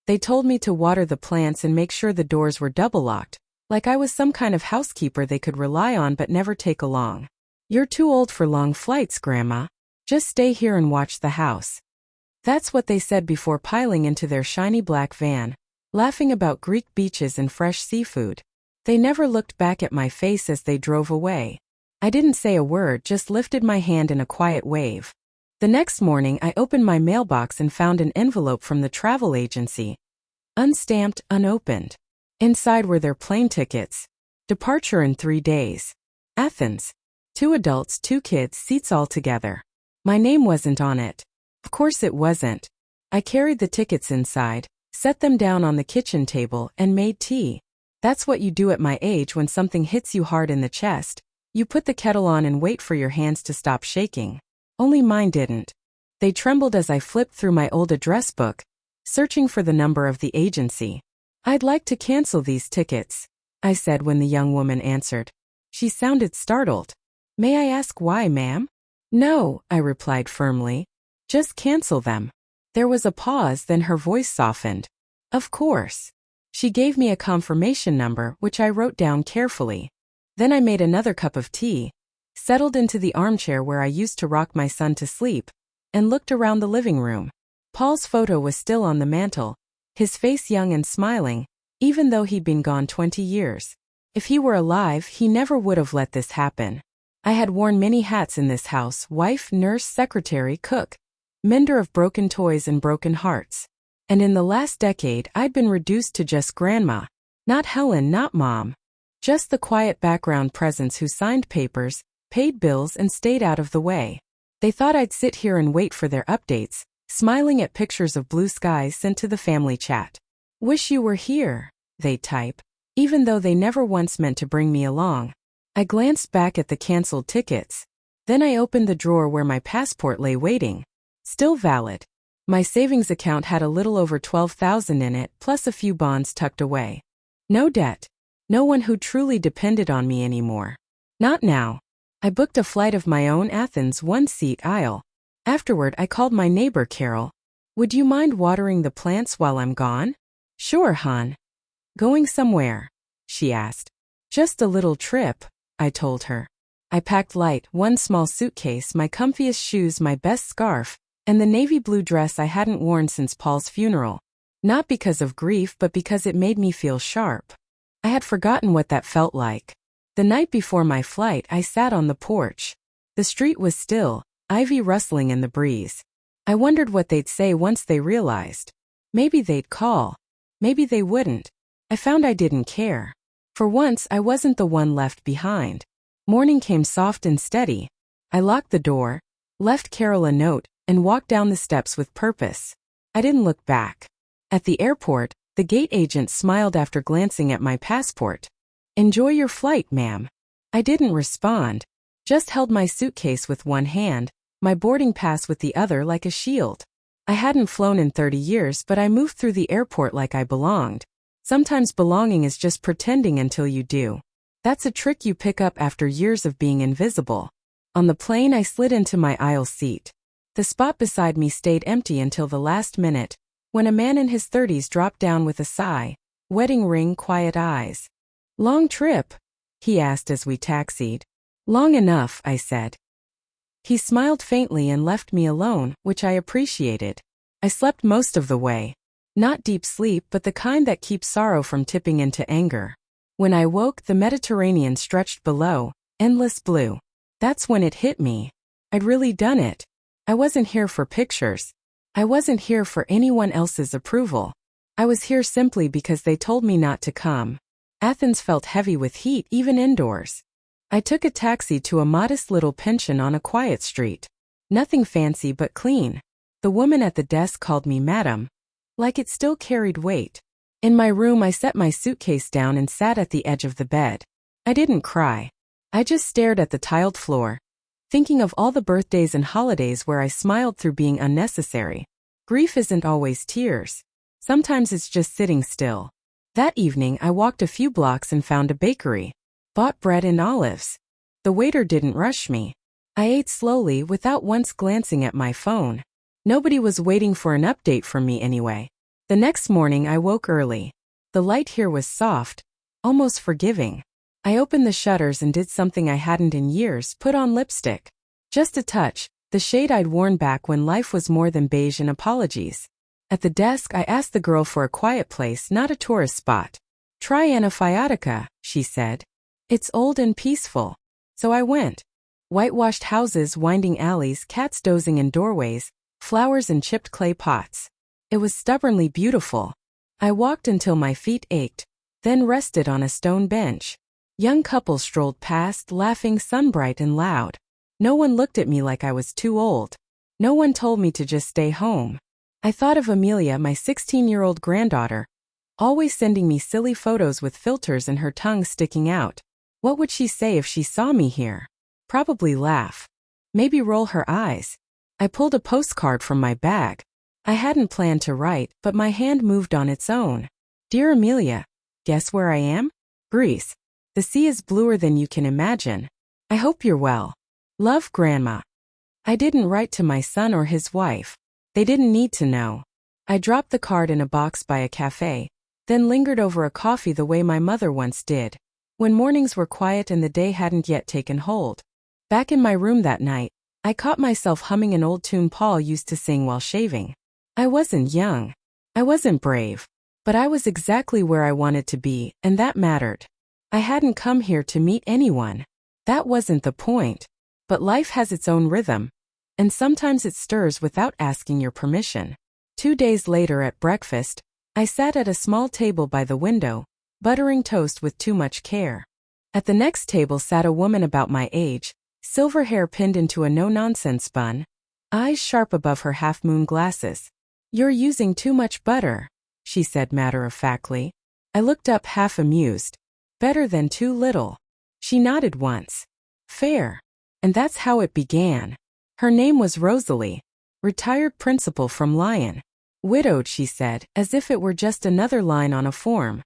They told me to water the plants and make sure the doors were double-locked, like I was some kind of housekeeper they could rely on but never take along. "You're too old for long flights, Grandma. Just stay here and watch the house." That's what they said before piling into their shiny black van, laughing about Greek beaches and fresh seafood. They never looked back at my face as they drove away. I didn't say a word, just lifted my hand in a quiet wave. The next morning I opened my mailbox and found an envelope from the travel agency. Unstamped, unopened. Inside were their plane tickets. Departure in 3 days. Athens. 2 adults, 2 kids, seats all together. My name wasn't on it. Of course it wasn't. I carried the tickets inside, set them down on the kitchen table, and made tea. That's what you do at my age when something hits you hard in the chest. You put the kettle on and wait for your hands to stop shaking. Only mine didn't. They trembled as I flipped through my old address book, searching for the number of the agency. "I'd like to cancel these tickets," I said when the young woman answered. She sounded startled. "May I ask why, ma'am?" "No," I replied firmly. "Just cancel them." There was a pause, then her voice softened. "Of course." She gave me a confirmation number, which I wrote down carefully. Then I made another cup of tea, settled into the armchair where I used to rock my son to sleep, and looked around the living room. Paul's photo was still on the mantel, his face young and smiling, even though he'd been gone 20 years. If he were alive, he never would have let this happen. I had worn many hats in this house: wife, nurse, secretary, cook, mender of broken toys and broken hearts. And in the last decade, I'd been reduced to just Grandma. Not Helen, not Mom. Just the quiet background presence who signed papers, paid bills, and stayed out of the way. They thought I'd sit here and wait for their updates, smiling at pictures of blue skies sent to the family chat. "Wish you were here," they'd type, even though they never once meant to bring me along. I glanced back at the canceled tickets. Then I opened the drawer where my passport lay waiting. Still valid. My savings account had a little over $12,000 in it, plus a few bonds tucked away. No debt. No one who truly depended on me anymore. Not now. I booked a flight of my own, Athens, 1-seat aisle. Afterward, I called my neighbor Carol. "Would you mind watering the plants while I'm gone?" "Sure, hon." "Going somewhere?" she asked. "Just a little trip," I told her. I packed light, 1 small suitcase, my comfiest shoes, my best scarf, and the navy blue dress I hadn't worn since Paul's funeral. Not because of grief, but because it made me feel sharp. I had forgotten what that felt like. The night before my flight, I sat on the porch. The street was still, ivy rustling in the breeze. I wondered what they'd say once they realized. Maybe they'd call. Maybe they wouldn't. I found I didn't care. For once, I wasn't the one left behind. Morning came soft and steady. I locked the door, left Carol a note, and walked down the steps with purpose. I didn't look back. At the airport, the gate agent smiled after glancing at my passport. "Enjoy your flight, ma'am." I didn't respond, just held my suitcase with one hand, my boarding pass with the other like a shield. I hadn't flown in 30 years, but I moved through the airport like I belonged. Sometimes belonging is just pretending until you do. That's a trick you pick up after years of being invisible. On the plane, I slid into my aisle seat. The spot beside me stayed empty until the last minute, when a man in his 30s dropped down with a sigh. Wedding ring, quiet eyes. "Long trip?" he asked as we taxied. "Long enough," I said. He smiled faintly and left me alone, which I appreciated. I slept most of the way. Not deep sleep, but the kind that keeps sorrow from tipping into anger. When I woke, the Mediterranean stretched below, endless blue. That's when it hit me. I'd really done it. I wasn't here for pictures. I wasn't here for anyone else's approval. I was here simply because they told me not to come. Athens felt heavy with heat, even indoors. I took a taxi to a modest little pension on a quiet street. Nothing fancy but clean. The woman at the desk called me madam. Like it still carried weight. In my room, I set my suitcase down and sat at the edge of the bed. I didn't cry. I just stared at the tiled floor, thinking of all the birthdays and holidays where I smiled through being unnecessary. Grief isn't always tears. Sometimes it's just sitting still. That evening, I walked a few blocks and found a bakery. Bought bread and olives. The waiter didn't rush me. I ate slowly without once glancing at my phone. Nobody was waiting for an update from me anyway. The next morning I woke early. The light here was soft, almost forgiving. I opened the shutters and did something I hadn't in years, put on lipstick. Just a touch, the shade I'd worn back when life was more than beige and apologies. At the desk I asked the girl for a quiet place, not a tourist spot. "Try Anafiatica," she said. "It's old and peaceful." So I went. Whitewashed houses, winding alleys, cats dozing in doorways, flowers in chipped clay pots. It was stubbornly beautiful. I walked until my feet ached, then rested on a stone bench. Young couples strolled past, laughing, sunbright and loud. No one looked at me like I was too old. No one told me to just stay home. I thought of Amelia, my 16-year-old granddaughter, always sending me silly photos with filters and her tongue sticking out. What would she say if she saw me here? Probably laugh. Maybe roll her eyes. I pulled a postcard from my bag. I hadn't planned to write, but my hand moved on its own. "Dear Amelia, guess where I am? Greece. The sea is bluer than you can imagine. I hope you're well. Love, Grandma." I didn't write to my son or his wife. They didn't need to know. I dropped the card in a box by a cafe, then lingered over a coffee the way my mother once did, when mornings were quiet and the day hadn't yet taken hold. Back in my room that night, I caught myself humming an old tune Paul used to sing while shaving. I wasn't young. I wasn't brave. But I was exactly where I wanted to be, and that mattered. I hadn't come here to meet anyone. That wasn't the point. But life has its own rhythm, and sometimes it stirs without asking your permission. 2 days later at breakfast, I sat at a small table by the window, buttering toast with too much care. At the next table sat a woman about my age, silver hair pinned into a no-nonsense bun, eyes sharp above her half-moon glasses. "You're using too much butter," she said matter-of-factly. I looked up half amused. "Better than too little." She nodded once. "Fair." And that's how it began. Her name was Rosalie, retired principal from Lyon. "Widowed," she said, as if it were just another line on a form.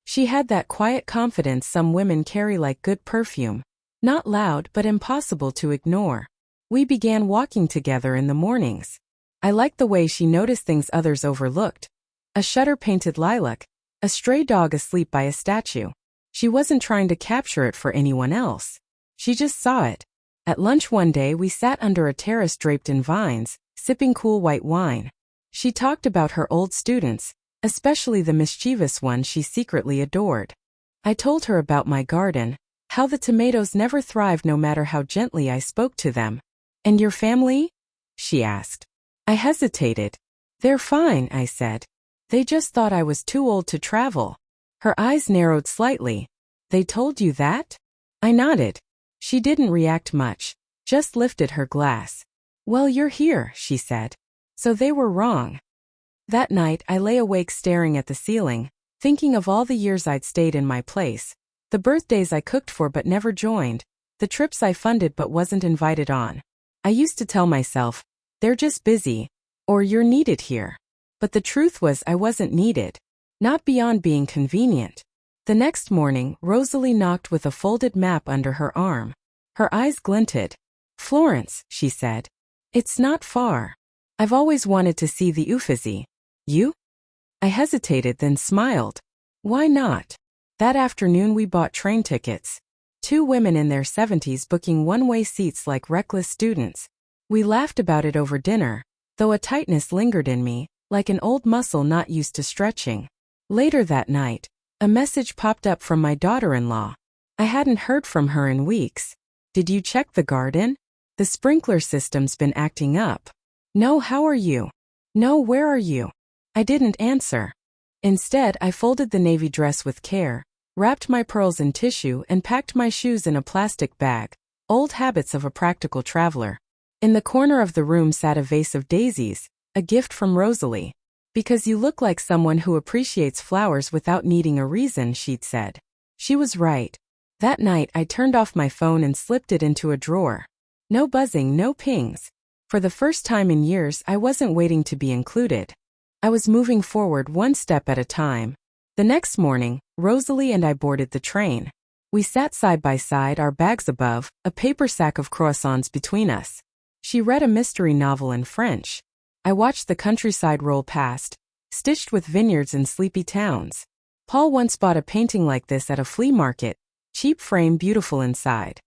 She had that quiet confidence some women carry like good perfume. Not loud but impossible to ignore. We began walking together in the mornings. I liked the way she noticed things others overlooked. A shutter-painted lilac, a stray dog asleep by a statue. She wasn't trying to capture it for anyone else. She just saw it. At lunch one day we sat under a terrace draped in vines, sipping cool white wine. She talked about her old students, especially the mischievous one she secretly adored. I told her about my garden, how the tomatoes never thrived no matter how gently I spoke to them. "And your family?" she asked. I hesitated. "They're fine," I said. "They just thought I was too old to travel." Her eyes narrowed slightly. "They told you that?" I nodded. She didn't react much, just lifted her glass. "Well, you're here," she said. "So they were wrong." That night I lay awake staring at the ceiling, thinking of all the years I'd stayed in my place, the birthdays I cooked for but never joined, the trips I funded but wasn't invited on. I used to tell myself, "They're just busy," or "You're needed here." But the truth was I wasn't needed. Not beyond being convenient. The next morning, Rosalie knocked with a folded map under her arm. Her eyes glinted. "Florence," she said. "It's not far. I've always wanted to see the Uffizi." "You?" I hesitated, then smiled. "Why not?" That afternoon we bought train tickets. 2 women in their 70s booking one-way seats like reckless students. We laughed about it over dinner, though a tightness lingered in me, like an old muscle not used to stretching. Later that night, a message popped up from my daughter-in-law. I hadn't heard from her in weeks. "Did you check the garden? The sprinkler system's been acting up." "No, how are you?" "No, where are you?" I didn't answer. Instead, I folded the navy dress with care, wrapped my pearls in tissue and packed my shoes in a plastic bag, old habits of a practical traveler. In the corner of the room sat a vase of daisies, a gift from Rosalie. "Because you look like someone who appreciates flowers without needing a reason," she'd said. She was right. That night I turned off my phone and slipped it into a drawer. No buzzing, no pings. For the first time in years I wasn't waiting to be included. I was moving forward one step at a time. The next morning, Rosalie and I boarded the train. We sat side by side, our bags above, a paper sack of croissants between us. She read a mystery novel in French. I watched the countryside roll past, stitched with vineyards and sleepy towns. Paul once bought a painting like this at a flea market, cheap frame, beautiful inside.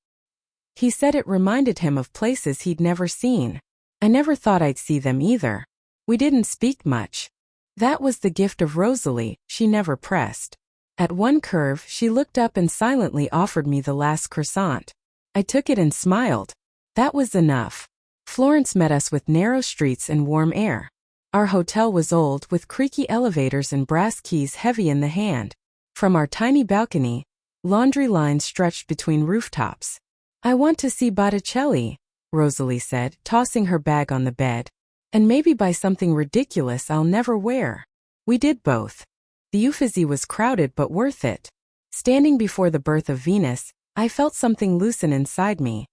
He said it reminded him of places he'd never seen. I never thought I'd see them either. We didn't speak much. That was the gift of Rosalie, she never pressed. At one curve, she looked up and silently offered me the last croissant. I took it and smiled. That was enough. Florence met us with narrow streets and warm air. Our hotel was old, with creaky elevators and brass keys heavy in the hand. From our tiny balcony, laundry lines stretched between rooftops. "I want to see Botticelli," Rosalie said, tossing her bag on the bed. "And maybe buy something ridiculous I'll never wear." We did both. The Uffizi was crowded but worth it. Standing before the birth of Venus, I felt something loosen inside me.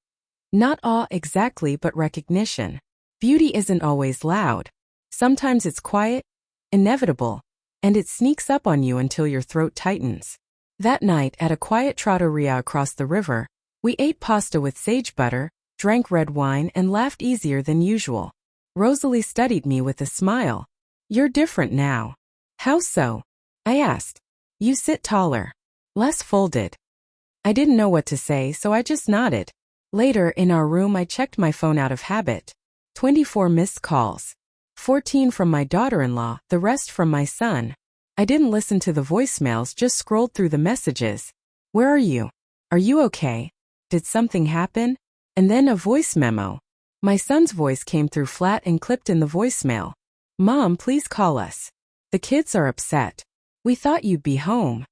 Not awe exactly, but recognition. Beauty isn't always loud. Sometimes it's quiet, inevitable, and it sneaks up on you until your throat tightens. That night, at a quiet trattoria across the river, we ate pasta with sage butter, drank red wine, and laughed easier than usual. Rosalie studied me with a smile. "You're different now." "How so?" I asked. "You sit taller. Less folded." I didn't know what to say, so I just nodded. Later, in our room, I checked my phone out of habit. 24 missed calls. 14 from my daughter-in-law, the rest from my son. I didn't listen to the voicemails, just scrolled through the messages. "Where are you? Are you okay? Did something happen?" And then a voice memo. My son's voice came through flat and clipped in the voicemail. "Mom, please call us. The kids are upset. We thought you'd be home."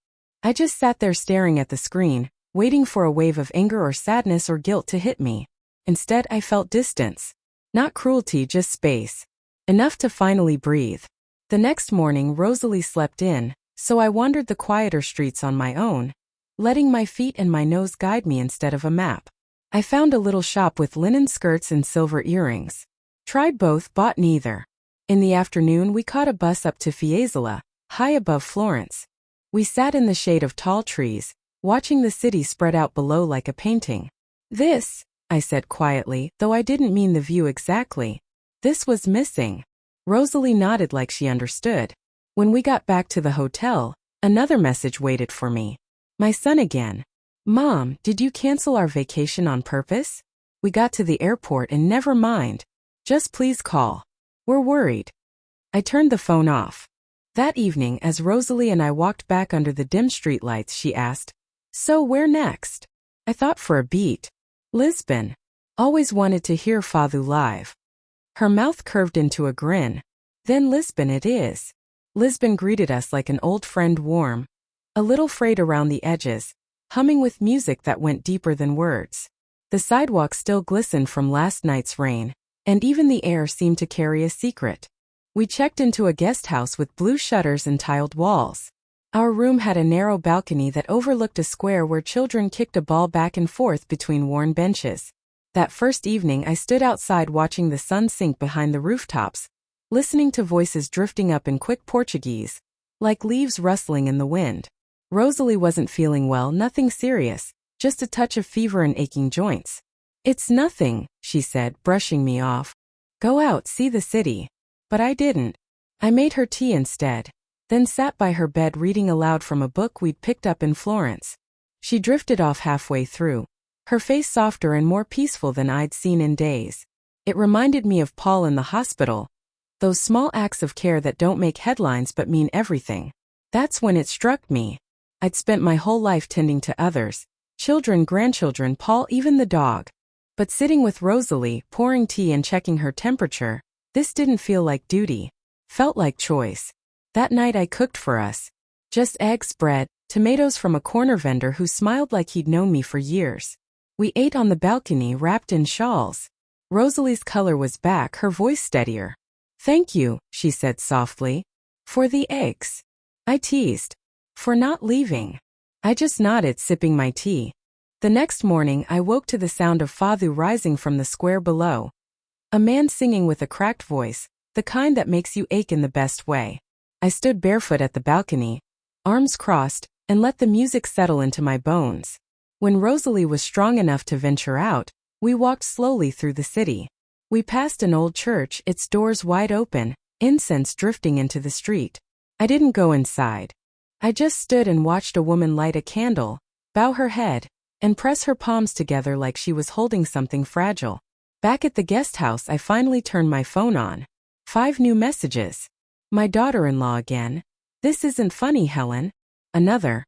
I just sat there staring at the screen, waiting for a wave of anger or sadness or guilt to hit me. Instead, I felt distance. Not cruelty, just space. Enough to finally breathe. The next morning, Rosalie slept in, so I wandered the quieter streets on my own, letting my feet and my nose guide me instead of a map. I found a little shop with linen skirts and silver earrings. Tried both, bought neither. In the afternoon, we caught a bus up to Fiesole, high above Florence. We sat in the shade of tall trees, watching the city spread out below like a painting. "This," I said quietly, though I didn't mean the view exactly. "This was missing." Rosalie nodded like she understood. When we got back to the hotel, another message waited for me. My son again. "Mom, did you cancel our vacation on purpose? We got to the airport and never mind. Just please call. We're worried." I turned the phone off. That evening, as Rosalie and I walked back under the dim streetlights, she asked, "So where next?" I thought for a beat. "Lisbon. Always wanted to hear Fadu live." Her mouth curved into a grin. "Then Lisbon it is." Lisbon greeted us like an old friend, warm, a little frayed around the edges, humming with music that went deeper than words. The sidewalk still glistened from last night's rain, and even the air seemed to carry a secret. We checked into a guest house with blue shutters and tiled walls. Our room had a narrow balcony that overlooked a square where children kicked a ball back and forth between worn benches. That first evening, I stood outside watching the sun sink behind the rooftops, listening to voices drifting up in quick Portuguese, like leaves rustling in the wind. Rosalie wasn't feeling well, nothing serious, just a touch of fever and aching joints. "It's nothing," she said, brushing me off. "Go out, see the city." But I didn't. I made her tea instead, then sat by her bed reading aloud from a book we'd picked up in Florence. She drifted off halfway through, her face softer and more peaceful than I'd seen in days. It reminded me of Paul in the hospital. Those small acts of care that don't make headlines but mean everything. That's when it struck me. I'd spent my whole life tending to others, children, grandchildren, Paul, even the dog. But sitting with Rosalie, pouring tea and checking her temperature, this didn't feel like duty. Felt like choice. That night I cooked for us. Just eggs, bread, tomatoes from a corner vendor who smiled like he'd known me for years. We ate on the balcony, wrapped in shawls. Rosalie's color was back, her voice steadier. "Thank you," she said softly. "For the eggs." I teased. "For not leaving." I just nodded, sipping my tea. The next morning, I woke to the sound of Fadu rising from the square below. A man singing with a cracked voice, the kind that makes you ache in the best way. I stood barefoot at the balcony, arms crossed, and let the music settle into my bones. When Rosalie was strong enough to venture out, we walked slowly through the city. We passed an old church, its doors wide open, incense drifting into the street. I didn't go inside. I just stood and watched a woman light a candle, bow her head, and press her palms together like she was holding something fragile. Back at the guest house, I finally turned my phone on. 5 new messages. My daughter-in-law again. This isn't funny, Helen. Another.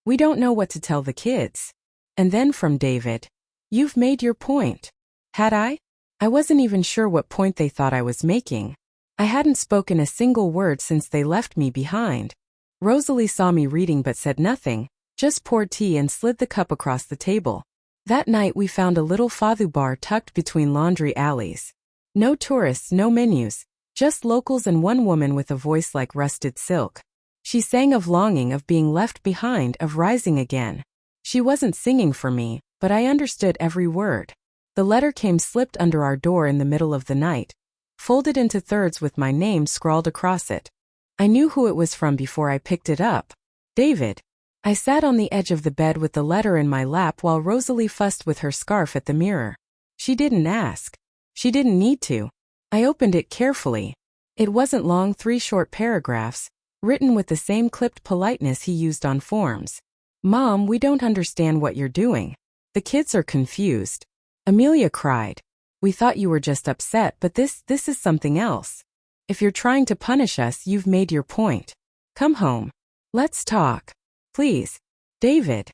We don't know what to tell the kids. And then from David. You've made your point. Had I? I wasn't even sure what point they thought I was making. I hadn't spoken a single word since they left me behind. Rosalie saw me reading but said nothing, just poured tea and slid the cup across the table. That night we found a little fado bar tucked between laundry alleys. No tourists, no menus, just locals and one woman with a voice like rusted silk. She sang of longing, of being left behind, of rising again. She wasn't singing for me, but I understood every word. The letter came slipped under our door in the middle of the night, folded into thirds with my name scrawled across it. I knew who it was from before I picked it up. David. I sat on the edge of the bed with the letter in my lap while Rosalie fussed with her scarf at the mirror. She didn't ask. She didn't need to. I opened it carefully. It wasn't long, 3 short paragraphs, written with the same clipped politeness he used on forms. Mom, we don't understand what you're doing. The kids are confused. Amelia cried. We thought you were just upset, but this is something else. If you're trying to punish us, you've made your point. Come home. Let's talk. Please. David.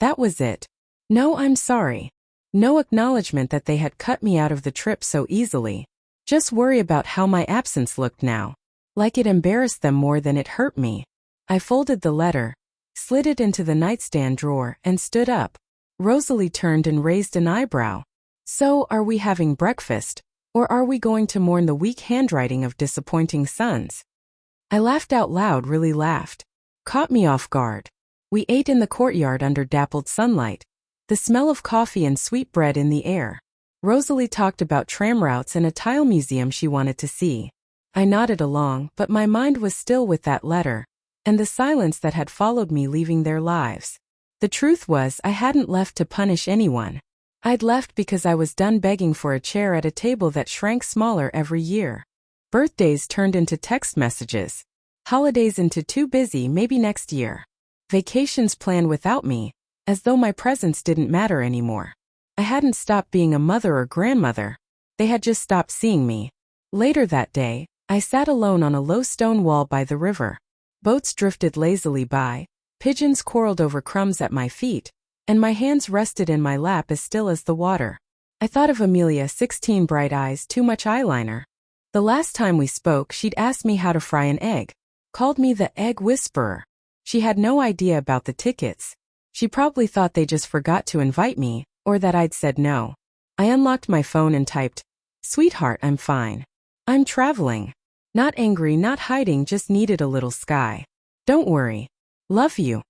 That was it. No, I'm sorry. No acknowledgement that they had cut me out of the trip so easily. Just worry about how my absence looked now. Like it embarrassed them more than it hurt me. I folded the letter, slid it into the nightstand drawer, and stood up. Rosalie turned and raised an eyebrow. So, are we having breakfast? Or are we going to mourn the weak handwriting of disappointing sons? I laughed out loud, really laughed. Caught me off guard. We ate in the courtyard under dappled sunlight. The smell of coffee and sweet bread in the air. Rosalie talked about tram routes and a tile museum she wanted to see. I nodded along, but my mind was still with that letter, and the silence that had followed me leaving their lives. The truth was, I hadn't left to punish anyone. I'd left because I was done begging for a chair at a table that shrank smaller every year. Birthdays turned into text messages. Holidays into too busy, maybe next year. Vacations planned without me, as though my presence didn't matter anymore. I hadn't stopped being a mother or grandmother. They had just stopped seeing me. Later that day, I sat alone on a low stone wall by the river. Boats drifted lazily by, pigeons quarreled over crumbs at my feet, and my hands rested in my lap as still as the water. I thought of Amelia, 16, bright eyes, too much eyeliner. The last time we spoke, she'd asked me how to fry an egg, called me the egg whisperer. She had no idea about the tickets. She probably thought they just forgot to invite me, or that I'd said no. I unlocked my phone and typed, "Sweetheart, I'm fine. I'm traveling. Not angry, not hiding, just needed a little sky. Don't worry. Love you."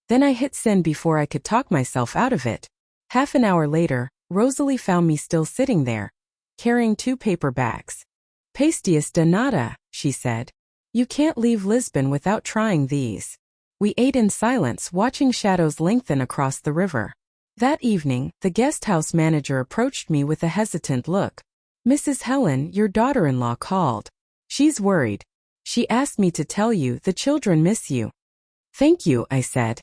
Then I hit send before I could talk myself out of it. Half an hour later, Rosalie found me still sitting there, carrying 2 paper bags. "Pastillas de nata," she said. "You can't leave Lisbon without trying these." We ate in silence, watching shadows lengthen across the river. That evening, the guest house manager approached me with a hesitant look. "Mrs. Helen, your daughter-in-law called. She's worried. She asked me to tell you the children miss you." "Thank you," I said.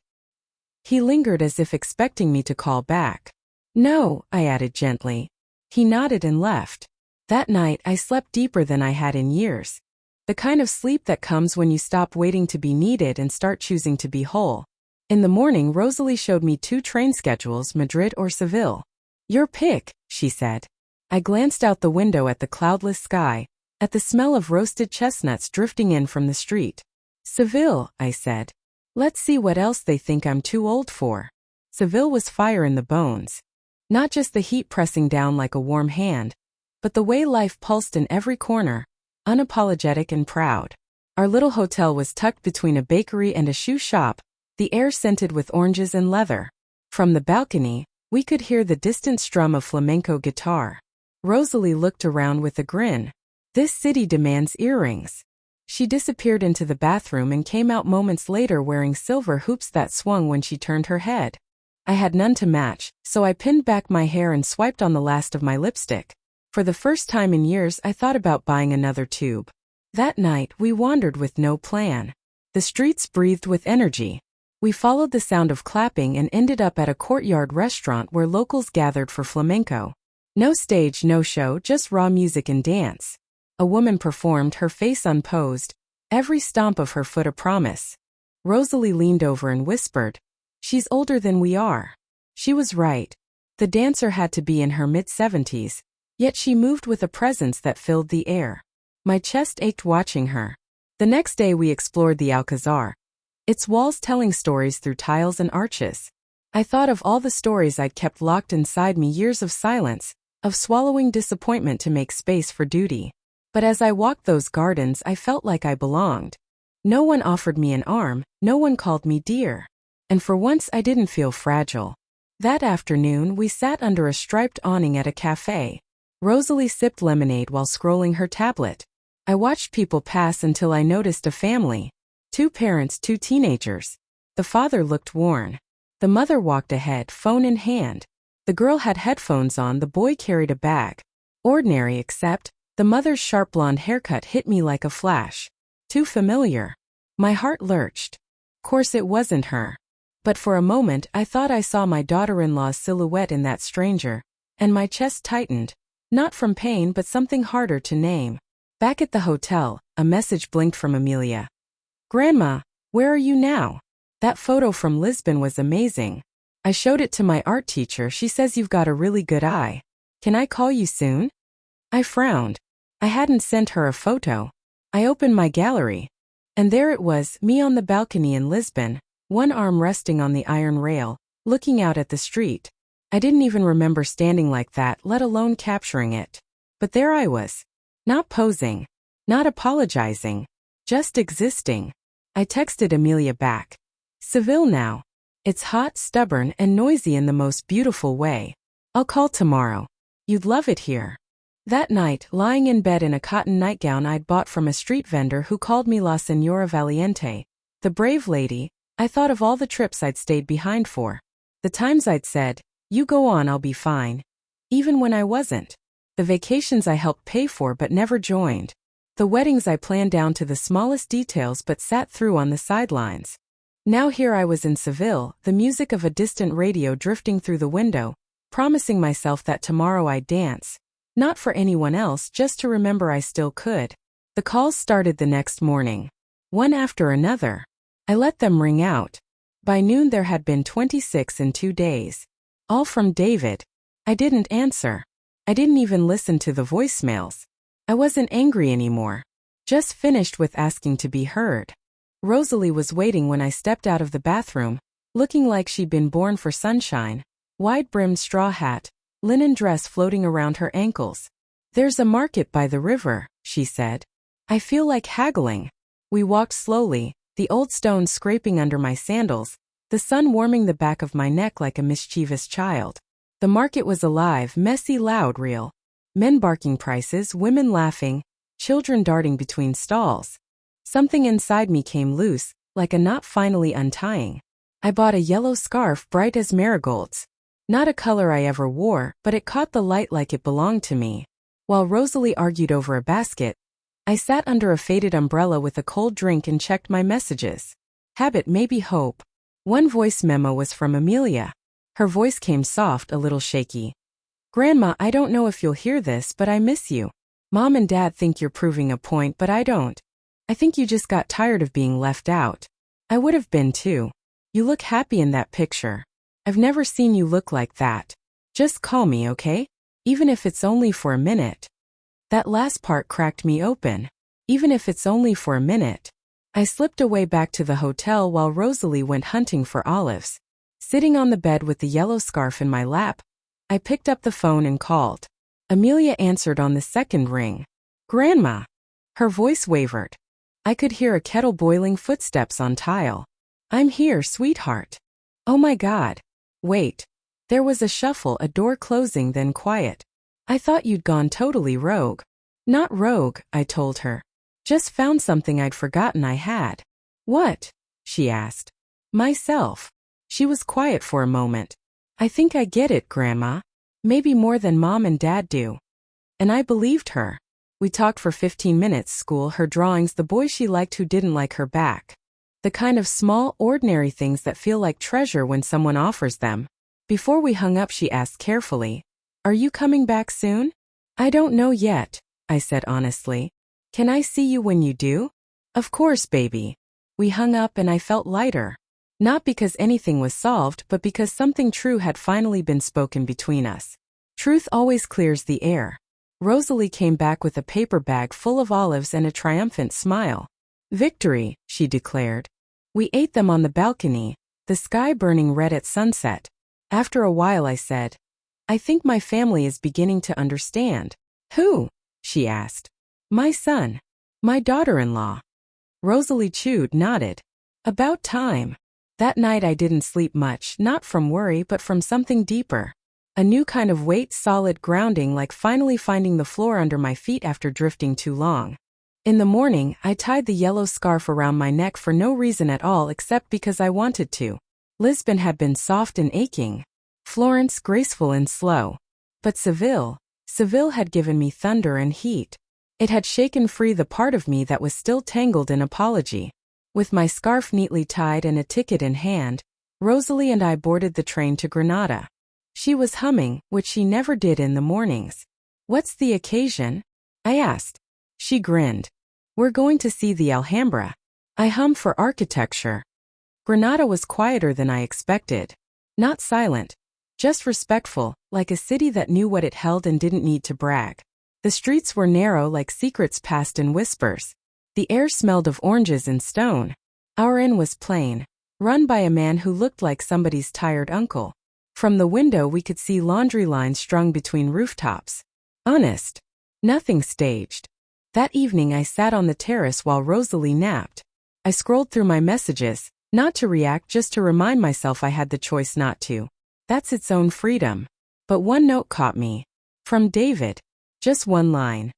He lingered as if expecting me to call back. "No," I added gently. He nodded and left. That night, I slept deeper than I had in years. The kind of sleep that comes when you stop waiting to be needed and start choosing to be whole. In the morning, Rosalie showed me 2 train schedules, Madrid or Seville. "Your pick," she said. I glanced out the window at the cloudless sky, at the smell of roasted chestnuts drifting in from the street. "Seville," I said. "Let's see what else they think I'm too old for." Seville was fire in the bones. Not just the heat pressing down like a warm hand, but the way life pulsed in every corner, unapologetic and proud. Our little hotel was tucked between a bakery and a shoe shop, the air scented with oranges and leather. From the balcony, we could hear the distant strum of flamenco guitar. Rosalie looked around with a grin. "This city demands earrings." She disappeared into the bathroom and came out moments later wearing silver hoops that swung when she turned her head. I had none to match, so I pinned back my hair and swiped on the last of my lipstick. For the first time in years, I thought about buying another tube. That night, we wandered with no plan. The streets breathed with energy. We followed the sound of clapping and ended up at a courtyard restaurant where locals gathered for flamenco. No stage, no show, just raw music and dance. A woman performed, her face unposed, every stomp of her foot a promise. Rosalie leaned over and whispered, "She's older than we are." She was right. The dancer had to be in her mid-70s, yet she moved with a presence that filled the air. My chest ached watching her. The next day we explored the Alcazar, its walls telling stories through tiles and arches. I thought of all the stories I'd kept locked inside me, years of silence, of swallowing disappointment to make space for duty. But as I walked those gardens, I felt like I belonged. No one offered me an arm, no one called me dear. And for once I didn't feel fragile. That afternoon we sat under a striped awning at a cafe. Rosalie sipped lemonade while scrolling her tablet. I watched people pass until I noticed a family. 2 parents, 2 teenagers. The father looked worn. The mother walked ahead, phone in hand. The girl had headphones on, the boy carried a bag. Ordinary, except the mother's sharp blonde haircut hit me like a flash. Too familiar. My heart lurched. Course it wasn't her. But for a moment I thought I saw my daughter-in-law's silhouette in that stranger, and my chest tightened. Not from pain but something harder to name. Back at the hotel, a message blinked from Amelia. "Grandma, where are you now? That photo from Lisbon was amazing. I showed it to my art teacher, she says you've got a really good eye. Can I call you soon?" I frowned. I hadn't sent her a photo. I opened my gallery. And there it was, me on the balcony in Lisbon, one arm resting on the iron rail, looking out at the street. I didn't even remember standing like that, let alone capturing it. But there I was. Not posing. Not apologizing. Just existing. I texted Amelia back. "Seville now. It's hot, stubborn, and noisy in the most beautiful way. I'll call tomorrow. You'd love it here." That night, lying in bed in a cotton nightgown I'd bought from a street vendor who called me La Señora Valiente, the brave lady, I thought of all the trips I'd stayed behind for. The times I'd said, "You go on, I'll be fine." Even when I wasn't. The vacations I helped pay for but never joined. The weddings I planned down to the smallest details but sat through on the sidelines. Now here I was in Seville, the music of a distant radio drifting through the window, promising myself that tomorrow I'd dance. Not for anyone else, just to remember I still could. The calls started the next morning. One after another. I let them ring out. By noon there had been 26 in 2 days. All from David. I didn't answer. I didn't even listen to the voicemails. I wasn't angry anymore. Just finished with asking to be heard. Rosalie was waiting when I stepped out of the bathroom, looking like she'd been born for sunshine. Wide-brimmed straw hat, linen dress floating around her ankles. "There's a market by the river," she said. "I feel like haggling." We walked slowly, the old stones scraping under my sandals, the sun warming the back of my neck like a mischievous child. The market was alive, messy, loud, real. Men barking prices, women laughing, children darting between stalls. Something inside me came loose, like a knot finally untying. I bought a yellow scarf bright as marigolds. Not a color I ever wore, but it caught the light like it belonged to me. While Rosalie argued over a basket, I sat under a faded umbrella with a cold drink and checked my messages. Habit, maybe hope. One voice memo was from Amelia. Her voice came soft, a little shaky. "Grandma, I don't know if you'll hear this, but I miss you. Mom and Dad think you're proving a point, but I don't. I think you just got tired of being left out. I would have been too. You look happy in that picture. I've never seen you look like that. Just call me, okay? Even if it's only for a minute." That last part cracked me open. Even if it's only for a minute. I slipped away back to the hotel while Rosalie went hunting for olives. Sitting on the bed with the yellow scarf in my lap, I picked up the phone and called. Amelia answered on the second ring. "Grandma." Her voice wavered. I could hear a kettle boiling, footsteps on tile. "I'm here, sweetheart." "Oh my God. Wait." There was a shuffle, a door closing, then quiet. "I thought you'd gone totally rogue." "Not rogue," I told her. "Just found something I'd forgotten I had." "What?" she asked. "Myself." She was quiet for a moment. "I think I get it, Grandma. Maybe more than Mom and Dad do." And I believed her. We talked for 15 minutes, school, her drawings, the boy she liked who didn't like her back. The kind of small, ordinary things that feel like treasure when someone offers them. Before we hung up, she asked carefully, "Are you coming back soon?" "I don't know yet," I said honestly. "Can I see you when you do?" "Of course, baby." We hung up and I felt lighter. Not because anything was solved, but because something true had finally been spoken between us. Truth always clears the air. Rosalie came back with a paper bag full of olives and a triumphant smile. "Victory," she declared. We ate them on the balcony, the sky burning red at sunset. After a while I said, "I think my family is beginning to understand." "Who?" she asked. "My son. My daughter-in-law." Rosalie chewed, nodded. "About time." That night I didn't sleep much, not from worry but from something deeper. A new kind of weight, solid grounding, like finally finding the floor under my feet after drifting too long. In the morning, I tied the yellow scarf around my neck for no reason at all except because I wanted to. Lisbon had been soft and aching. Florence graceful and slow. But Seville had given me thunder and heat. It had shaken free the part of me that was still tangled in apology. With my scarf neatly tied and a ticket in hand, Rosalie and I boarded the train to Granada. She was humming, which she never did in the mornings. "What's the occasion?" I asked. She grinned. "We're going to see the Alhambra." I hummed for architecture. Granada was quieter than I expected. Not silent, just respectful, like a city that knew what it held and didn't need to brag. The streets were narrow, like secrets passed in whispers. The air smelled of oranges and stone. Our inn was plain, run by a man who looked like somebody's tired uncle. From the window we could see laundry lines strung between rooftops. Honest. Nothing staged. That evening I sat on the terrace while Rosalie napped. I scrolled through my messages, not to react, just to remind myself I had the choice not to. That's its own freedom. But one note caught me. From David. Just one line.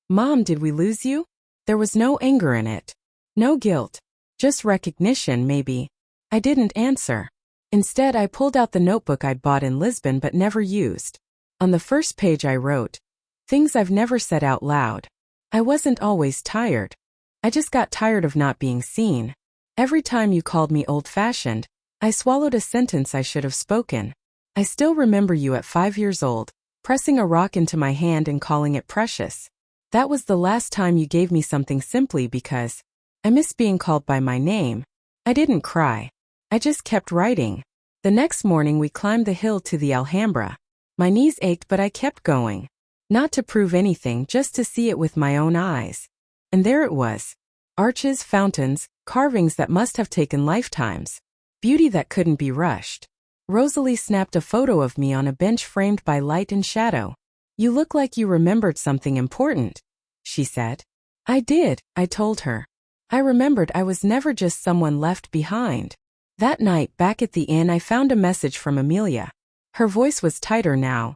"Mom, did we lose you?" There was no anger in it. No guilt. Just recognition, maybe. I didn't answer. Instead, I pulled out the notebook I'd bought in Lisbon but never used. On the first page I wrote, "Things I've never said out loud. I wasn't always tired. I just got tired of not being seen. Every time you called me old-fashioned, I swallowed a sentence I should have spoken. I still remember you at 5 years old, pressing a rock into my hand and calling it precious. That was the last time you gave me something simply because I miss being called by my name." I didn't cry. I just kept writing. The next morning we climbed the hill to the Alhambra. My knees ached but I kept going. Not to prove anything, just to see it with my own eyes. And there it was. Arches, fountains, carvings that must have taken lifetimes. Beauty that couldn't be rushed. Rosalie snapped a photo of me on a bench framed by light and shadow. "You look like you remembered something important," she said. I did, I told her. I remembered I was never just someone left behind. That night, back at the inn, I found a message from Amelia. Her voice was tighter now.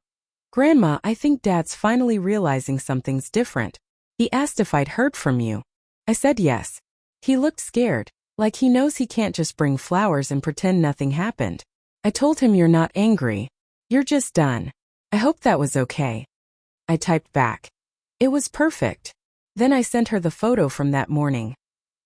"Grandma, I think Dad's finally realizing something's different. He asked if I'd heard from you." I said yes. He looked scared, like he knows he can't just bring flowers and pretend nothing happened. I told him, "You're not angry. You're just done. I hope that was okay." I typed back. It was perfect. Then I sent her the photo from that morning.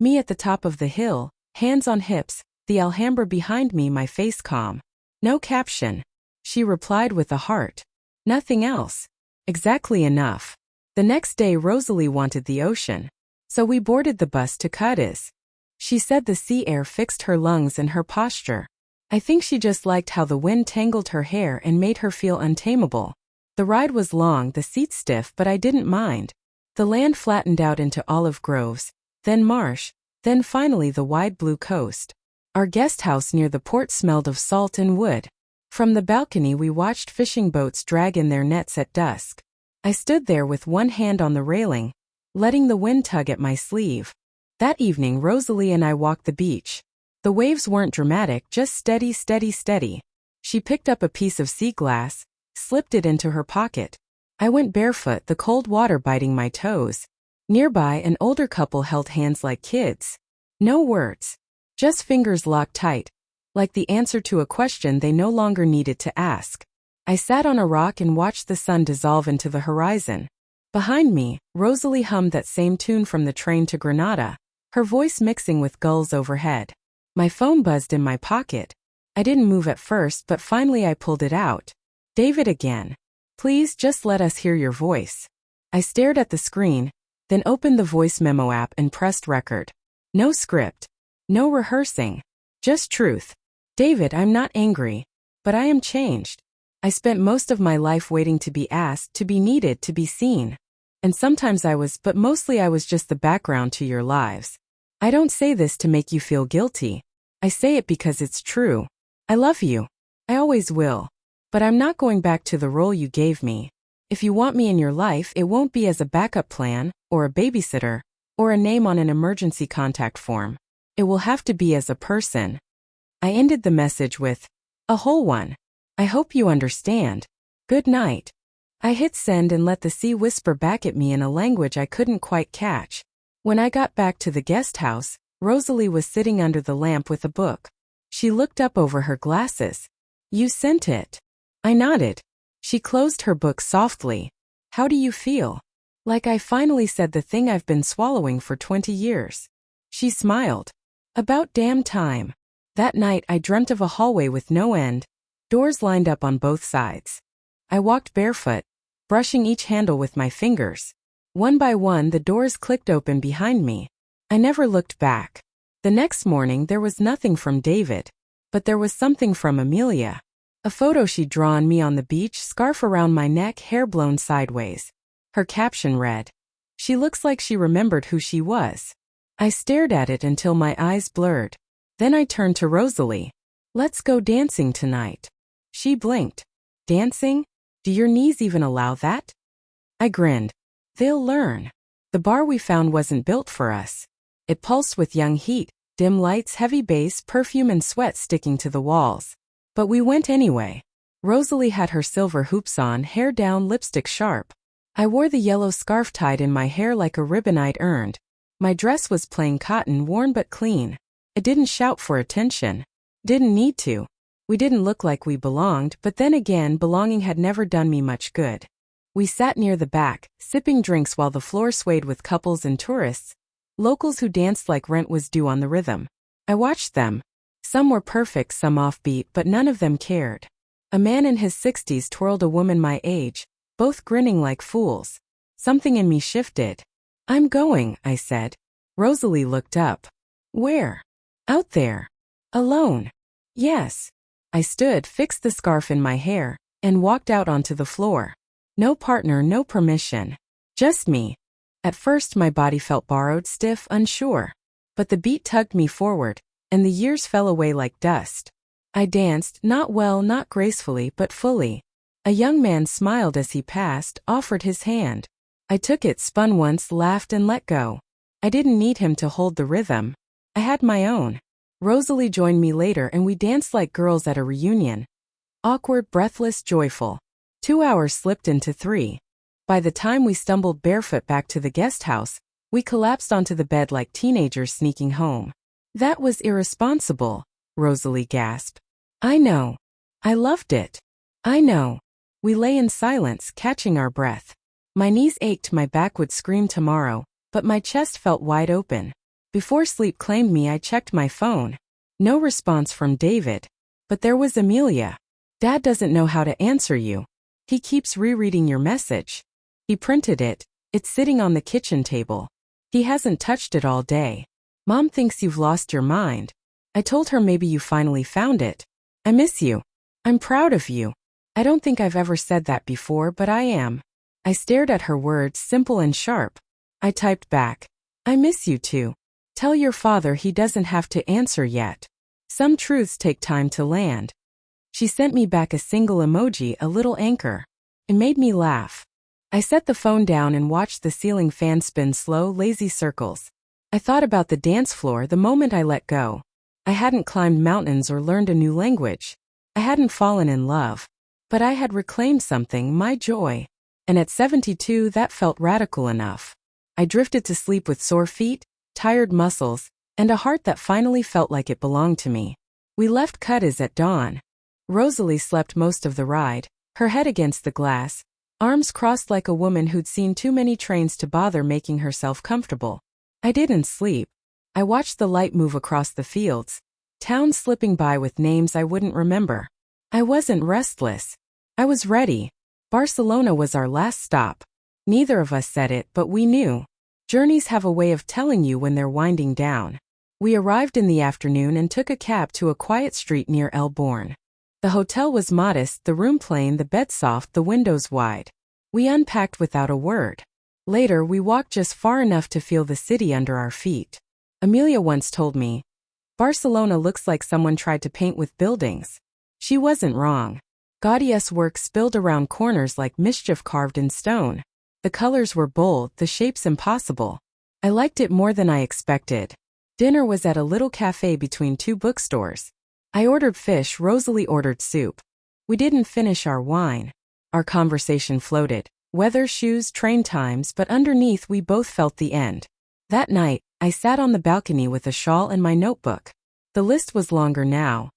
Me at the top of the hill, hands on hips, the Alhambra behind me, my face calm. No caption. She replied with a heart. Nothing else. Exactly enough. The next day Rosalie wanted the ocean. So we boarded the bus to Cadiz. She said the sea air fixed her lungs and her posture. I think she just liked how the wind tangled her hair and made her feel untamable. The ride was long, the seats stiff, but I didn't mind. The land flattened out into olive groves, then marsh, then finally the wide blue coast. Our guest house near the port smelled of salt and wood. From the balcony we watched fishing boats drag in their nets at dusk. I stood there with one hand on the railing, letting the wind tug at my sleeve. That evening Rosalie and I walked the beach. The waves weren't dramatic, just steady, steady, steady. She picked up a piece of sea glass, slipped it into her pocket. I went barefoot, the cold water biting my toes. Nearby, an older couple held hands like kids. No words. Just fingers locked tight, like the answer to a question they no longer needed to ask. I sat on a rock and watched the sun dissolve into the horizon. Behind me, Rosalie hummed that same tune from the train to Granada, her voice mixing with gulls overhead. My phone buzzed in my pocket. I didn't move at first, but finally I pulled it out. David again. Please just let us hear your voice. I stared at the screen, then opened the voice memo app and pressed record. No script. No rehearsing. Just truth. David, I'm not angry, but I am changed. I spent most of my life waiting to be asked, to be needed, to be seen. And sometimes I was, but mostly I was just the background to your lives. I don't say this to make you feel guilty. I say it because it's true. I love you. I always will. But I'm not going back to the role you gave me. If you want me in your life, it won't be as a backup plan, or a babysitter, or a name on an emergency contact form. It will have to be as a person. I ended the message with, a whole one. I hope you understand. Good night. I hit send and let the sea whisper back at me in a language I couldn't quite catch. When I got back to the guest house, Rosalie was sitting under the lamp with a book. She looked up over her glasses. You sent it. I nodded. She closed her book softly. How do you feel? Like I finally said the thing I've been swallowing for 20 years. She smiled. About damn time. That night I dreamt of a hallway with no end, doors lined up on both sides. I walked barefoot, brushing each handle with my fingers. One by one the doors clicked open behind me. I never looked back. The next morning there was nothing from David, but there was something from Amelia. A photo she'd drawn me on the beach, scarf around my neck, hair blown sideways. Her caption read, "She looks like she remembered who she was." I stared at it until my eyes blurred. Then I turned to Rosalie. Let's go dancing tonight. She blinked. Dancing? Do your knees even allow that? I grinned. They'll learn. The bar we found wasn't built for us. It pulsed with young heat, dim lights, heavy bass, perfume and sweat sticking to the walls. But we went anyway. Rosalie had her silver hoops on, hair down, lipstick sharp. I wore the yellow scarf tied in my hair like a ribbon I'd earned. My dress was plain cotton, worn but clean. It didn't shout for attention. Didn't need to. We didn't look like we belonged, but then again, belonging had never done me much good. We sat near the back, sipping drinks while the floor swayed with couples and tourists, locals who danced like rent was due on the rhythm. I watched them. Some were perfect, some offbeat, but none of them cared. A man in his 60s twirled a woman my age, both grinning like fools. Something in me shifted. I'm going, I said. Rosalie looked up. Where? Out there. Alone. Yes. I stood, fixed the scarf in my hair, and walked out onto the floor. No partner, no permission. Just me. At first my body felt borrowed, stiff, unsure. But the beat tugged me forward, and the years fell away like dust. I danced, not well, not gracefully, but fully. A young man smiled as he passed, offered his hand. I took it, spun once, laughed and let go. I didn't need him to hold the rhythm. I had my own. Rosalie joined me later and we danced like girls at a reunion. Awkward, breathless, joyful. 2 hours slipped into 3. By the time we stumbled barefoot back to the guest house, we collapsed onto the bed like teenagers sneaking home. That was irresponsible, Rosalie gasped. I know. I loved it. I know. We lay in silence, catching our breath. My knees ached, my back would scream tomorrow, but my chest felt wide open. Before sleep claimed me, I checked my phone. No response from David. But there was Amelia. Dad doesn't know how to answer you. He keeps rereading your message. He printed it. It's sitting on the kitchen table. He hasn't touched it all day. Mom thinks you've lost your mind. I told her maybe you finally found it. I miss you. I'm proud of you. I don't think I've ever said that before, but I am. I stared at her words, simple and sharp. I typed back. I miss you too. Tell your father he doesn't have to answer yet. Some truths take time to land. She sent me back a single emoji, a little anchor. It made me laugh. I set the phone down and watched the ceiling fan spin slow, lazy circles. I thought about the dance floor the moment I let go. I hadn't climbed mountains or learned a new language. I hadn't fallen in love. But I had reclaimed something, my joy. And at 72, that felt radical enough. I drifted to sleep with sore feet, tired muscles, and a heart that finally felt like it belonged to me. We left Cadiz at dawn. Rosalie slept most of the ride, her head against the glass, arms crossed like a woman who'd seen too many trains to bother making herself comfortable. I didn't sleep. I watched the light move across the fields, towns slipping by with names I wouldn't remember. I wasn't restless. I was ready. Barcelona was our last stop. Neither of us said it, but we knew. Journeys have a way of telling you when they're winding down. We arrived in the afternoon and took a cab to a quiet street near El Born. The hotel was modest, the room plain, the bed soft, the windows wide. We unpacked without a word. Later, we walked just far enough to feel the city under our feet. Amelia once told me, Barcelona looks like someone tried to paint with buildings. She wasn't wrong. Gaudi's work spilled around corners like mischief carved in stone. The colors were bold, the shapes impossible. I liked it more than I expected. Dinner was at a little cafe between two bookstores. I ordered fish, Rosalie ordered soup. We didn't finish our wine. Our conversation floated. Weather, shoes, train times, but underneath we both felt the end. That night, I sat on the balcony with a shawl and my notebook. The list was longer now.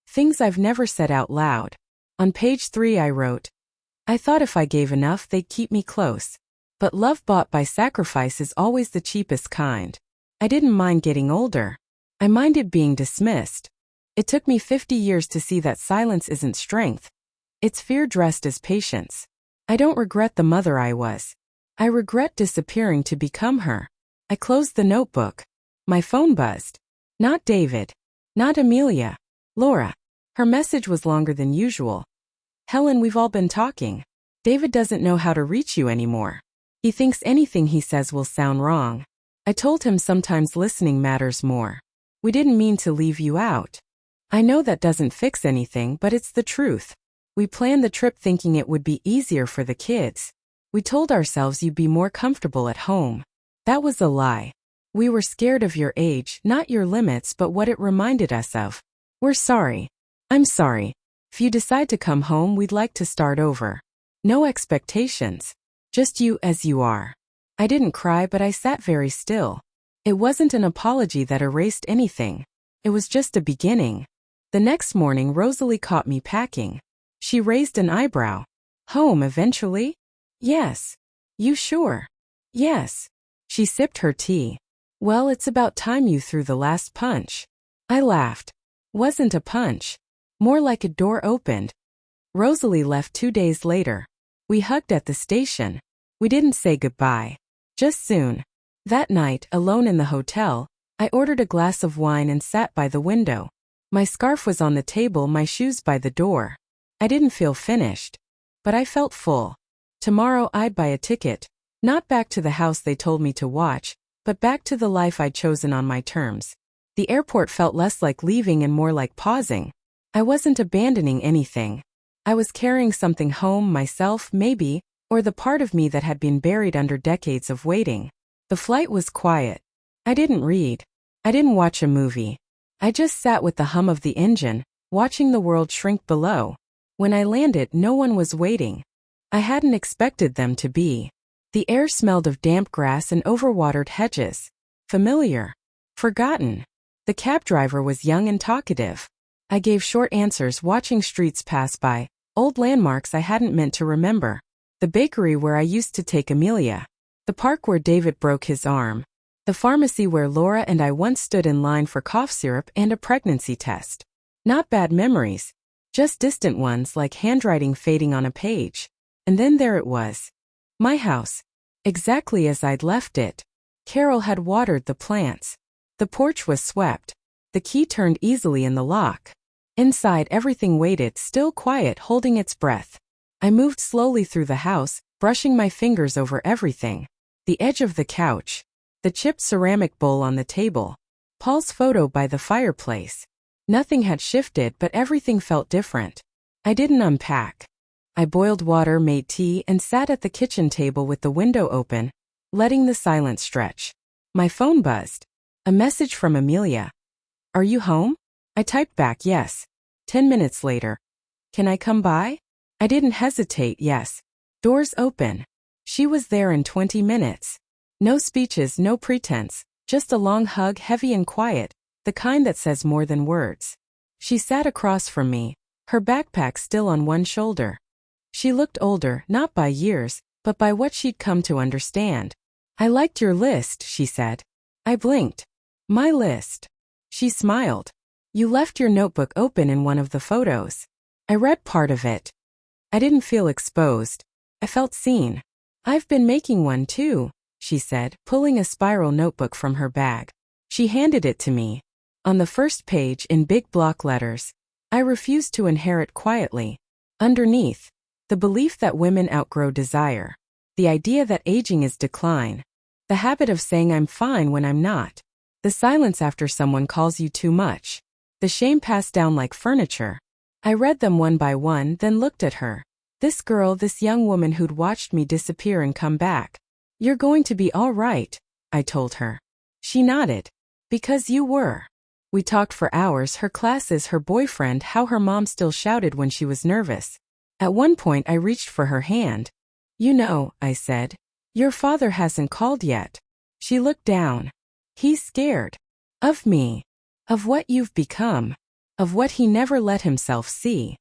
Things I've never said out loud. On page 3 I wrote, I thought if I gave enough they'd keep me close. But love bought by sacrifice is always the cheapest kind. I didn't mind getting older. I minded being dismissed. It took me 50 years to see that silence isn't strength. It's fear dressed as patience. I don't regret the mother I was. I regret disappearing to become her. I closed the notebook. My phone buzzed. Not David. Not Amelia. Laura. Her message was longer than usual. Helen, we've all been talking. David doesn't know how to reach you anymore. He thinks anything he says will sound wrong. I told him sometimes listening matters more. We didn't mean to leave you out. I know that doesn't fix anything, but it's the truth. We planned the trip thinking it would be easier for the kids. We told ourselves you'd be more comfortable at home. That was a lie. We were scared of your age, not your limits, but what it reminded us of. We're sorry. I'm sorry. If you decide to come home, we'd like to start over. No expectations. Just you as you are. I didn't cry, but I sat very still. It wasn't an apology that erased anything. It was just a beginning. The next morning, Rosalie caught me packing. She raised an eyebrow. Home eventually? Yes. You sure? Yes. She sipped her tea. Well, it's about time you threw the last punch. I laughed. Wasn't a punch. More like a door opened. Rosalie left 2 days later. We hugged at the station. We didn't say goodbye. Just soon. That night, alone in the hotel, I ordered a glass of wine and sat by the window. My scarf was on the table, my shoes by the door. I didn't feel finished. But I felt full. Tomorrow I'd buy a ticket. Not back to the house they told me to watch, but back to the life I'd chosen on my terms. The airport felt less like leaving and more like pausing. I wasn't abandoning anything. I was carrying something home, myself, maybe, or the part of me that had been buried under decades of waiting. The flight was quiet. I didn't read. I didn't watch a movie. I just sat with the hum of the engine, watching the world shrink below. When I landed, no one was waiting. I hadn't expected them to be. The air smelled of damp grass and overwatered hedges. Familiar. Forgotten. The cab driver was young and talkative. I gave short answers, watching streets pass by, old landmarks I hadn't meant to remember. The bakery where I used to take Amelia. The park where David broke his arm. The pharmacy where Laura and I once stood in line for cough syrup and a pregnancy test. Not bad memories. Just distant ones, like handwriting fading on a page. And then there it was. My house. Exactly as I'd left it. Carol had watered the plants. The porch was swept. The key turned easily in the lock. Inside, everything waited, still quiet, holding its breath. I moved slowly through the house, brushing my fingers over everything. The edge of the couch. The chipped ceramic bowl on the table. Paul's photo by the fireplace. Nothing had shifted, but everything felt different. I didn't unpack. I boiled water, made tea, and sat at the kitchen table with the window open, letting the silence stretch. My phone buzzed. A message from Amelia. Are you home? I typed back yes. 10 minutes later. Can I come by? I didn't hesitate, yes. Doors open. She was there in 20 minutes. No speeches, no pretense, just a long hug, heavy and quiet, the kind that says more than words. She sat across from me, her backpack still on one shoulder. She looked older, not by years, but by what she'd come to understand. I liked your list, she said. I blinked. My list. She smiled. You left your notebook open in one of the photos. I read part of it. I didn't feel exposed. I felt seen. I've been making one too, she said, pulling a spiral notebook from her bag. She handed it to me. On the first page, in big block letters, I refuse to inherit quietly. Underneath, the belief that women outgrow desire. The idea that aging is decline. The habit of saying I'm fine when I'm not. The silence after someone calls you too much. The shame passed down like furniture. I read them one by one, then looked at her. This girl, this young woman who'd watched me disappear and come back. You're going to be all right, I told her. She nodded. Because you were. We talked for hours, her classes, her boyfriend, how her mom still shouted when she was nervous. At one point I reached for her hand. You know, I said. Your father hasn't called yet. She looked down. He's scared. Of me. Of what you've become. Of what he never let himself see.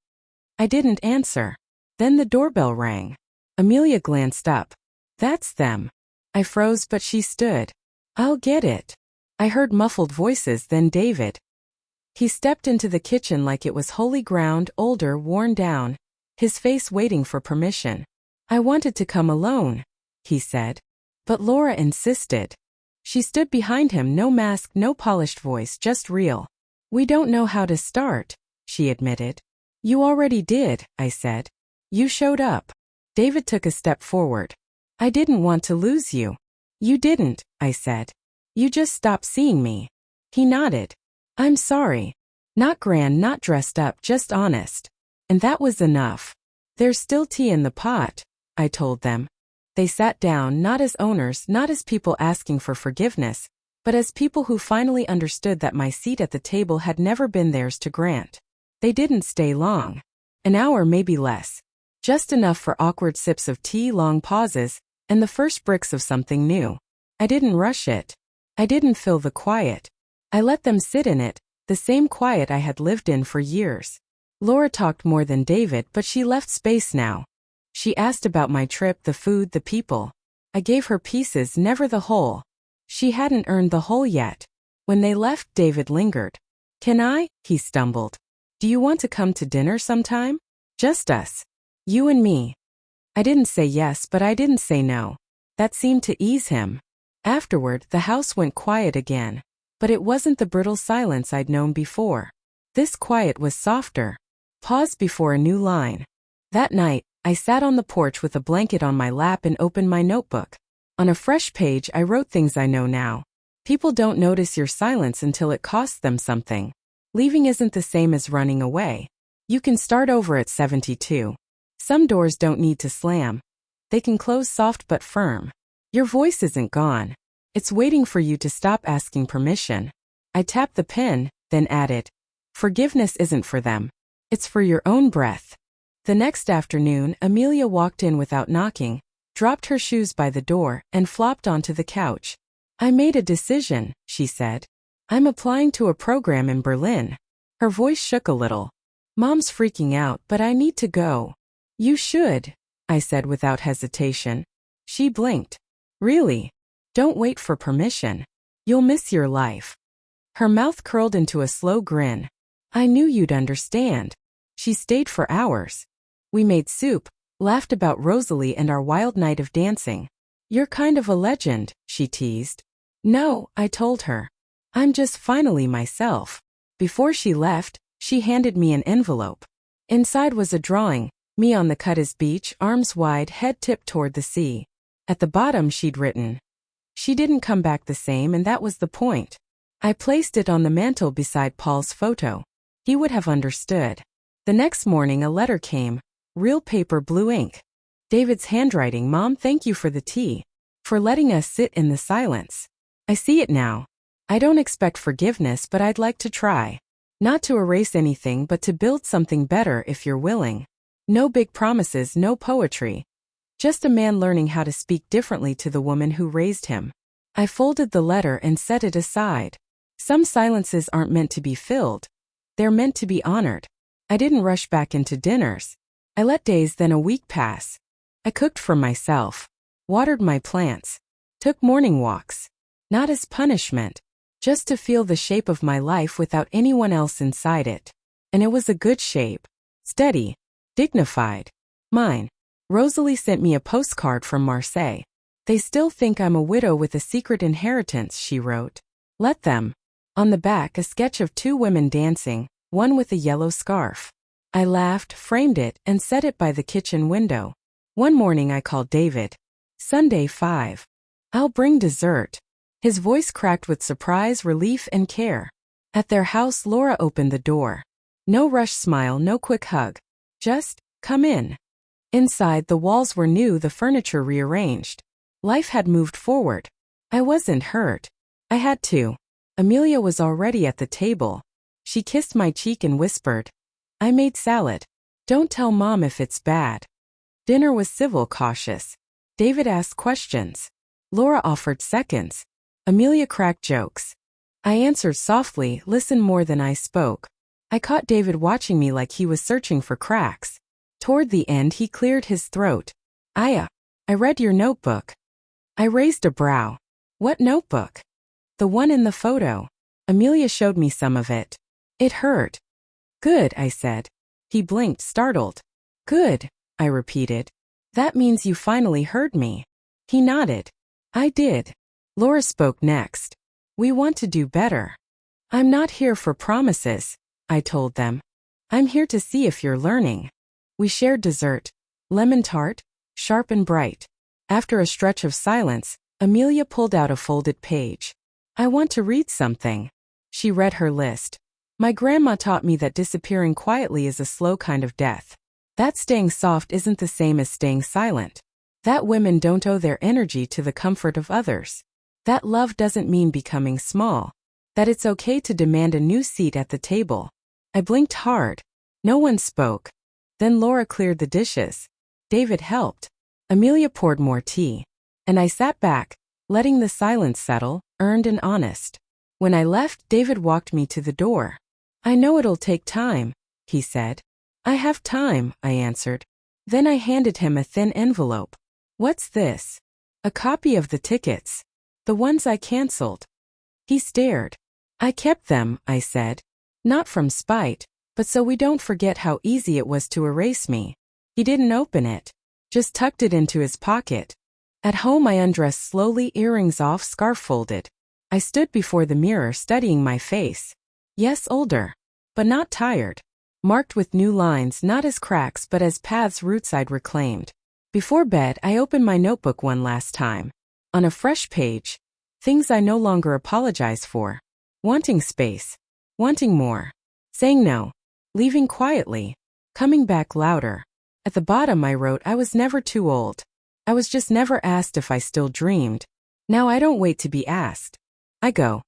I didn't answer. Then the doorbell rang. Amelia glanced up. That's them. I froze, but she stood. I'll get it. I heard muffled voices, then David. He stepped into the kitchen like it was holy ground, older, worn down, his face waiting for permission. I wanted to come alone, he said. But Laura insisted. She stood behind him, no mask, no polished voice, just real. We don't know how to start, she admitted. You already did, I said. You showed up. David took a step forward. I didn't want to lose you. You didn't, I said. You just stopped seeing me. He nodded. I'm sorry. Not grand, not dressed up, just honest. And that was enough. There's still tea in the pot, I told them. They sat down, not as owners, not as people asking for forgiveness, but as people who finally understood that my seat at the table had never been theirs to grant. They didn't stay long. An hour, maybe less. Just enough for awkward sips of tea, long pauses, and the first bricks of something new. I didn't rush it. I didn't fill the quiet. I let them sit in it, the same quiet I had lived in for years. Laura talked more than David, but she left space now. She asked about my trip, the food, the people. I gave her pieces, never the whole. She hadn't earned the whole yet. When they left, David lingered. Can I? He stumbled. Do you want to come to dinner sometime? Just us. You and me. I didn't say yes, but I didn't say no. That seemed to ease him. Afterward, the house went quiet again. But it wasn't the brittle silence I'd known before. This quiet was softer. Pause before a new line. That night, I sat on the porch with a blanket on my lap and opened my notebook. On a fresh page, I wrote things I know now. People don't notice your silence until it costs them something. Leaving isn't the same as running away. You can start over at 72. Some doors don't need to slam. They can close soft but firm. Your voice isn't gone. It's waiting for you to stop asking permission. I tapped the pen, then added, forgiveness isn't for them. It's for your own breath. The next afternoon, Amelia walked in without knocking, dropped her shoes by the door, and flopped onto the couch. I made a decision, she said. I'm applying to a program in Berlin. Her voice shook a little. Mom's freaking out, but I need to go. You should, I said without hesitation. She blinked. Really? Don't wait for permission. You'll miss your life. Her mouth curled into a slow grin. I knew you'd understand. She stayed for hours. We made soup, laughed about Rosalie and our wild night of dancing. You're kind of a legend, she teased. No, I told her. I'm just finally myself. Before she left, she handed me an envelope. Inside was a drawing, me on the Cadiz beach, arms wide, head tipped toward the sea. At the bottom she'd written, she didn't come back the same, and that was the point. I placed it on the mantel beside Paul's photo. He would have understood. The next morning a letter came, real paper, blue ink. David's handwriting. Mom, thank you for the tea. For letting us sit in the silence. I see it now. I don't expect forgiveness, but I'd like to try. Not to erase anything, but to build something better if you're willing. No big promises, no poetry. Just a man learning how to speak differently to the woman who raised him. I folded the letter and set it aside. Some silences aren't meant to be filled. They're meant to be honored. I didn't rush back into dinners. I let days then a week pass. I cooked for myself, watered my plants, took morning walks. Not as punishment, just to feel the shape of my life without anyone else inside it. And it was a good shape. Steady. Dignified. Mine. Rosalie sent me a postcard from Marseille. They still think I'm a widow with a secret inheritance, she wrote. Let them. On the back, a sketch of two women dancing, one with a yellow scarf. I laughed, framed it, and set it by the kitchen window. One morning I called David. Sunday 5. I'll bring dessert. His voice cracked with surprise, relief, and care. At their house, Laura opened the door. No rush smile, no quick hug. Just, come in. Inside, the walls were new, the furniture rearranged. Life had moved forward. I wasn't hurt. I had to. Amelia was already at the table. She kissed my cheek and whispered, I made salad. Don't tell Mom if it's bad. Dinner was civil, cautious. David asked questions. Laura offered seconds. Amelia cracked jokes. I answered softly, listened more than I spoke. I caught David watching me like he was searching for cracks. Toward the end, he cleared his throat. I read your notebook. I raised a brow. What notebook? The one in the photo. Amelia showed me some of it. It hurt. Good, I said. He blinked, startled. Good, I repeated. That means you finally heard me. He nodded. I did. Laura spoke next. We want to do better. I'm not here for promises, I told them. I'm here to see if you're learning. We shared dessert. Lemon tart, sharp and bright. After a stretch of silence, Amelia pulled out a folded page. I want to read something. She read her list. My grandma taught me that disappearing quietly is a slow kind of death. That staying soft isn't the same as staying silent. That women don't owe their energy to the comfort of others. That love doesn't mean becoming small. That it's okay to demand a new seat at the table. I blinked hard. No one spoke. Then Laura cleared the dishes. David helped. Amelia poured more tea. And I sat back, letting the silence settle, earned and honest. When I left, David walked me to the door. I know it'll take time, he said. I have time, I answered. Then I handed him a thin envelope. What's this? A copy of the tickets. The ones I canceled. He stared. I kept them, I said. Not from spite, but so we don't forget how easy it was to erase me. He didn't open it. Just tucked it into his pocket. At home I undressed slowly, earrings off, scarf folded. I stood before the mirror studying my face. Yes, older. But not tired. Marked with new lines, not as cracks but as paths, roots I'd reclaimed. Before bed, I opened my notebook one last time. On a fresh page, things I no longer apologize for. Wanting space. Wanting more. Saying no. Leaving quietly. Coming back louder. At the bottom I wrote I was never too old. I was just never asked if I still dreamed. Now I don't wait to be asked. I go.